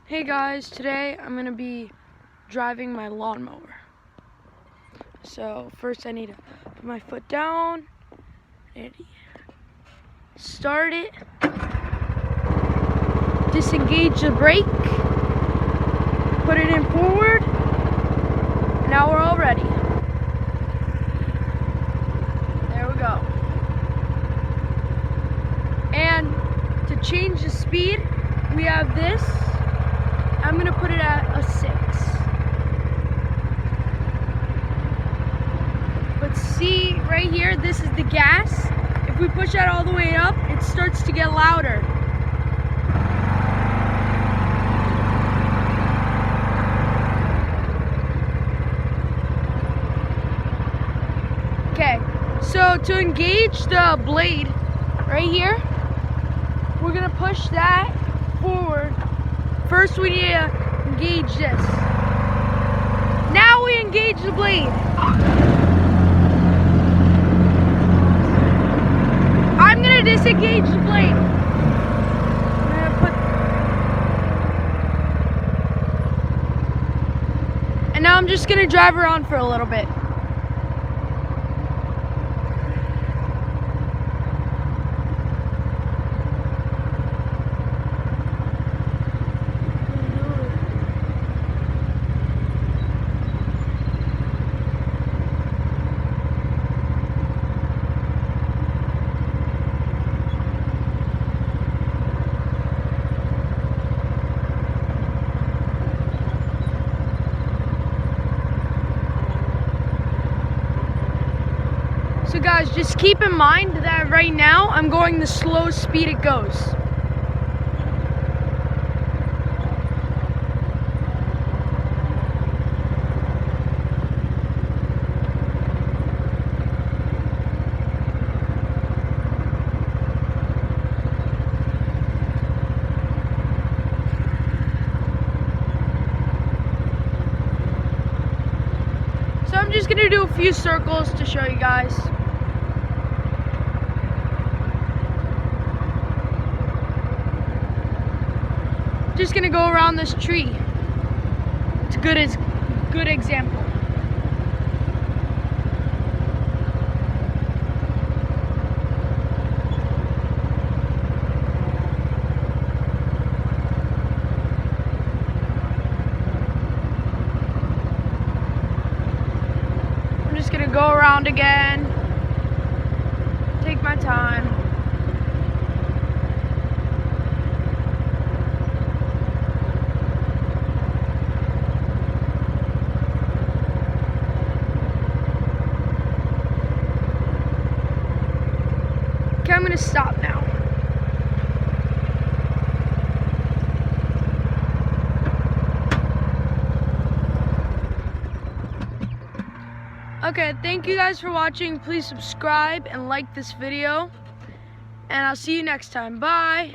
Hey guys, today I'm going to be driving my lawnmower. So first I need to put my foot down and start it, disengage the brake, put it in forward, and now we're all ready. There we go. And to change the speed, we have this. I'm going to put it at a 6. But see, right here, this is the gas. If we push that all the way up, it starts to get louder. Okay, so to engage the blade right here, we're going to push that forward. First we need to engage this. Now we engage the blade. I'm gonna disengage the blade. And now I'm just gonna drive around for a little bit. So guys, just keep in mind that right now I'm going the slowest speed it goes. So I'm just gonna do a few circles to show you guys. Just gonna go around this tree. It's good example. I'm just gonna go around again. Take my time. Okay, I'm gonna stop now. Okay, thank you guys for watching. Please subscribe and like this video. And I'll see you next time. Bye.